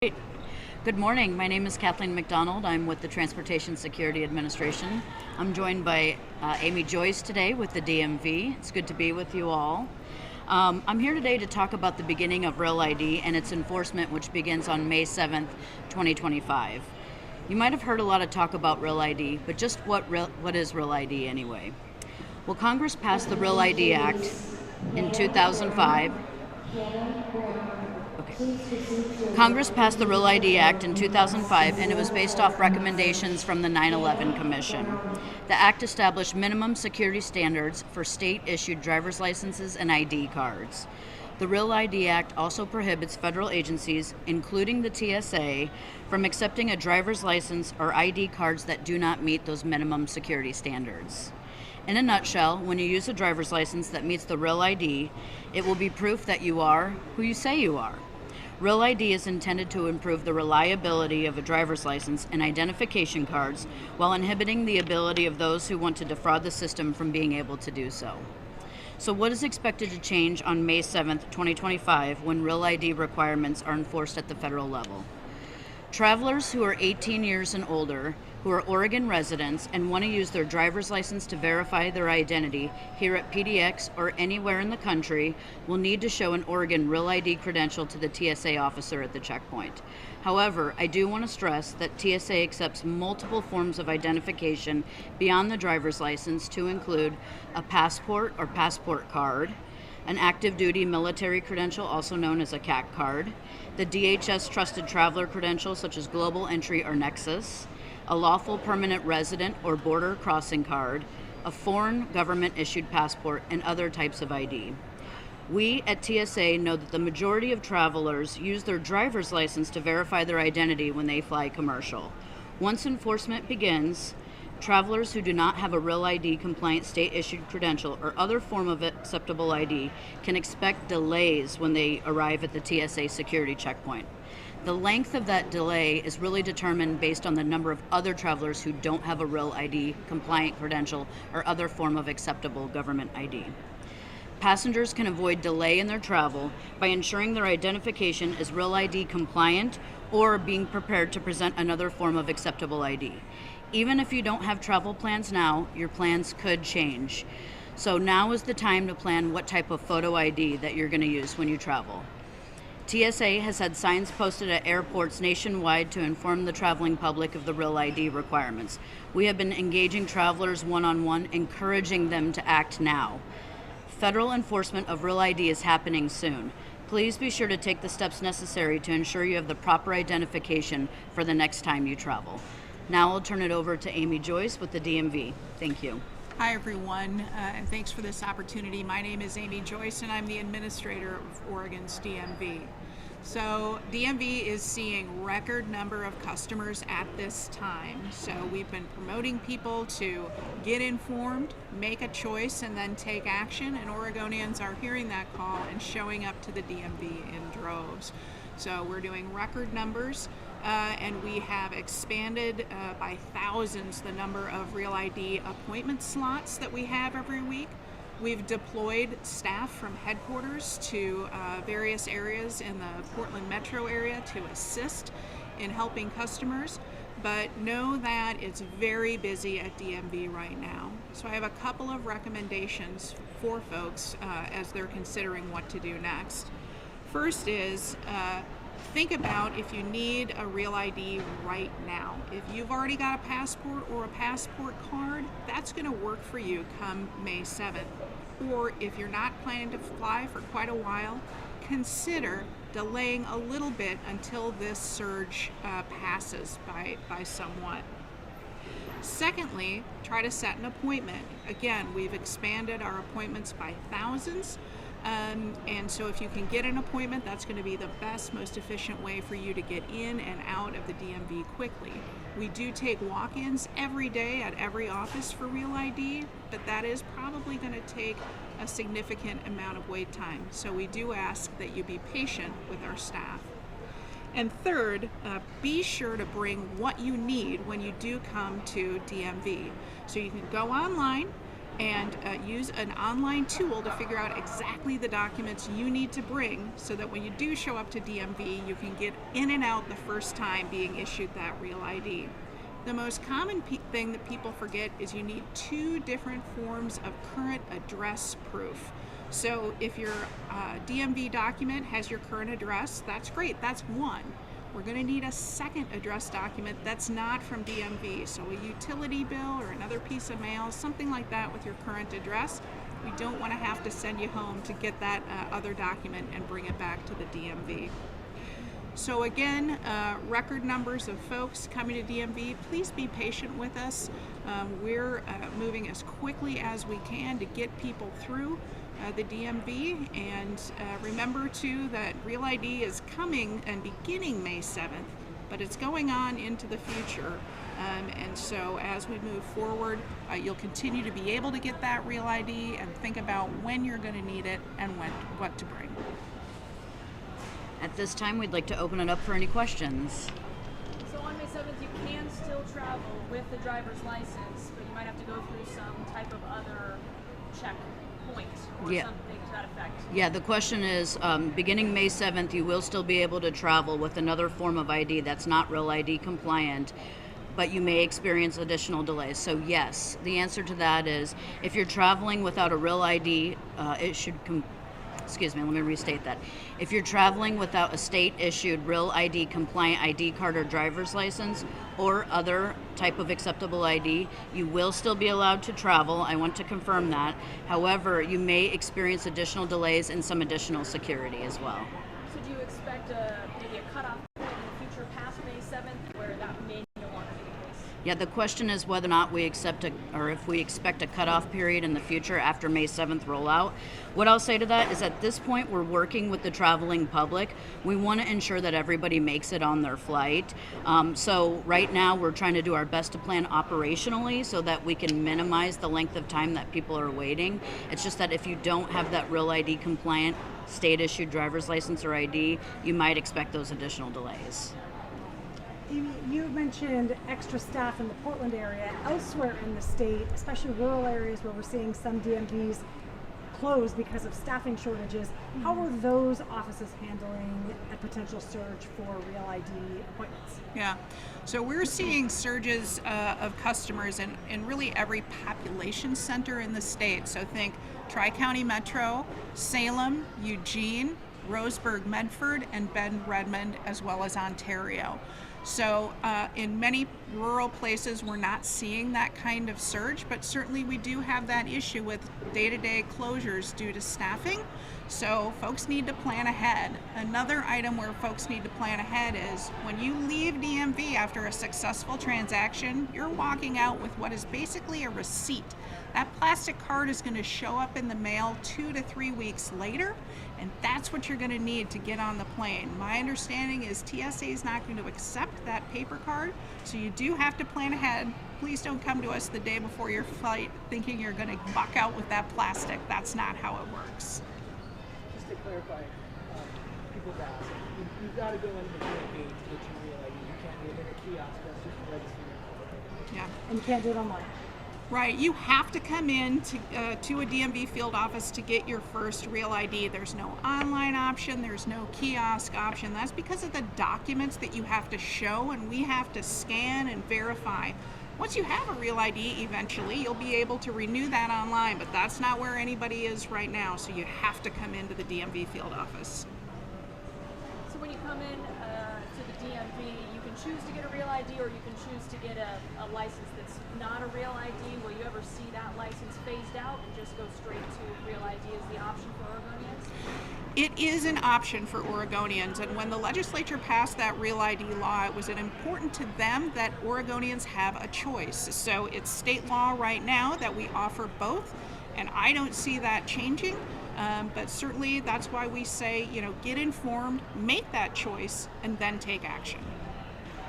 Great. Good morning. My name is Kathleen McDonald. I'm with the Transportation Security Administration. I'm joined by Amy Joyce today with the DMV. It's good to be with you all. I'm here today to talk about the beginning of Real ID and its enforcement, which begins on May 7th, 2025. You might have heard a lot of talk about Real ID, but just what is Real ID anyway? Well, Congress passed the Real ID Act in 2005. Congress passed the Real ID Act in 2005, and it was based off recommendations from the 9/11 Commission. The act established minimum security standards for state-issued driver's licenses and ID cards. The Real ID Act also prohibits federal agencies, including the TSA, from accepting a driver's license or ID cards that do not meet those minimum security standards. In a nutshell, when you use a driver's license that meets the Real ID, it will be proof that you are who you say you are. Real ID is intended to improve the reliability of a driver's license and identification cards while inhibiting the ability of those who want to defraud the system from being able to do so. So what is expected to change on May 7th, 2025 when Real ID requirements are enforced at the federal level? Travelers who are 18 years and older, who are Oregon residents and want to use their driver's license to verify their identity here at PDX or anywhere in the country will need to show an Oregon Real ID credential to the TSA officer at the checkpoint. However, I do want to stress that TSA accepts multiple forms of identification beyond the driver's license to include a passport or passport card, an active duty military credential, also known as a CAC card, the DHS Trusted Traveler credential such as Global Entry or Nexus, a lawful permanent resident or border crossing card, a foreign government issued passport, and other types of ID. We at TSA know that the majority of travelers use their driver's license to verify their identity when they fly commercial. Once enforcement begins, travelers who do not have a Real ID compliant state issued credential or other form of acceptable ID can expect delays when they arrive at the TSA security checkpoint. The length of that delay is really determined based on the number of other travelers who don't have a Real ID compliant credential or other form of acceptable government ID. Passengers can avoid delay in their travel by ensuring their identification is Real ID compliant or being prepared to present another form of acceptable ID. Even if you don't have travel plans now, your plans could change. So now is the time to plan what type of photo ID that you're going to use when you travel. TSA has had signs posted at airports nationwide to inform the traveling public of the Real ID requirements. We have been engaging travelers one-on-one, encouraging them to act now. Federal enforcement of Real ID is happening soon. Please be sure to take the steps necessary to ensure you have the proper identification for the next time you travel. Now I'll turn it over to Amy Joyce with the DMV. Thank you. Hi everyone, and thanks for this opportunity. My name is Amy Joyce and I'm the administrator of Oregon's DMV. So DMV is seeing record number of customers at this time. So we've been promoting people to get informed, make a choice, and then take action, and Oregonians are hearing that call and showing up to the DMV in droves. So we're doing record numbers. And we have expanded by thousands the number of Real ID appointment slots that we have every week. We've deployed staff from headquarters to various areas in the Portland metro area to assist in helping customers, but know that it's very busy at DMV right now. So I have a couple of recommendations for folks as they're considering what to do next. First is think about if you need a Real ID right now. If you've already got a passport or a passport card, that's going to work for you come May 7th. Or if you're not planning to fly for quite a while, consider delaying a little bit until this surge passes by somewhat. Secondly, try to set an appointment. Again, we've expanded our appointments by thousands. And so if you can get an appointment, that's going to be the best, most efficient way for you to get in and out of the DMV quickly. We do take walk-ins every day at every office for Real ID, but that is probably going to take a significant amount of wait time. So we do ask that you be patient with our staff. And third, be sure to bring what you need when you do come to DMV. So you can go online, and use an online tool to figure out exactly the documents you need to bring so that when you do show up to DMV, you can get in and out the first time being issued that Real ID. The most common thing that people forget is you need 2 different forms of current address proof. So if your DMV document has your current address, that's great, that's one. We're going to need a second address document that's not from DMV. So a utility bill or another piece of mail, something like that with your current address. We don't want to have to send you home to get that other document and bring it back to the DMV. So again, record numbers of folks coming to DMV. Please be patient with us. We're moving as quickly as we can to get people through the DMV, and remember too that Real ID is coming and beginning May 7th, but it's going on into the future, and so as we move forward, you'll continue to be able to get that Real ID and think about when you're going to need it and what to bring. At this time, we'd like to open it up for any questions. So on May 7th, you can still travel with the driver's license, but you might have to go through some type of other checkpoint or Yeah. something to that effect. Yeah, the question is, beginning May 7th, you will still be able to travel with another form of ID that's not Real ID compliant, but you may experience additional delays. So yes, the answer to that is if you're traveling without a Real ID issued excuse me, let me restate that. If you're traveling without a state-issued Real ID compliant ID card or driver's license or other type of acceptable ID, you will still be allowed to travel. I want to confirm that. However, you may experience additional delays and some additional security as well. So do you expect maybe a cutoff point in the future past May 7th where that may no longer be the case? Yeah, the question is whether or not we accept if we expect a cutoff period in the future after May 7th rollout. What I'll say to that is at this point, we're working with the traveling public. We want to ensure that everybody makes it on their flight. So right now, we're trying to do our best to plan operationally so that we can minimize the length of time that people are waiting. It's just that if you don't have that Real ID compliant state-issued driver's license or ID, you might expect those additional delays. Amy, you mentioned extra staff in the Portland area. Elsewhere in the state, especially rural areas where we're seeing some DMVs close because of staffing shortages, how are those offices handling a potential surge for Real ID appointments? Yeah, so we're seeing surges of customers in really every population center in the state. So think Tri-County Metro, Salem, Eugene, Roseburg, Medford, and Bend, Redmond, as well as Ontario. So in many rural places, we're not seeing that kind of surge, but certainly we do have that issue with day-to-day closures due to staffing. So folks need to plan ahead. Another item where folks need to plan ahead is when you leave DMV after a successful transaction, you're walking out with what is basically a receipt. That plastic card is going to show up in the mail 2 to 3 weeks later, and that's what you're going to need to get on the plane. My understanding is TSA is not going to accept that paper card, so you do have to plan ahead. Please don't come to us the day before your flight thinking you're going to buck out with that plastic. That's not how it works. Just to clarify, people's ask, you've got to go into the DMV to get your Real ID. You can't do it in a kiosk, that's just registering. Yeah. And you can't do it online. Right, you have to come in to a DMV field office to get your first Real ID. There's no online option, there's no kiosk option. That's because of the documents that you have to show and we have to scan and verify. Once you have a Real ID, eventually you'll be able to renew that online, but that's not where anybody is right now, so you have to come into the DMV field office. So when you come in to the DMV, you can choose to get a Real ID or you can choose to get a license that's not a Real ID. Will you ever see that license phased out and just go straight to Real ID as the option for Oregonians? It is an option for Oregonians, and when the legislature passed that Real ID law, it was important to them that Oregonians have a choice. So it's state law right now that we offer both, and I don't see that changing. But certainly that's why we say, get informed, make that choice, and then take action.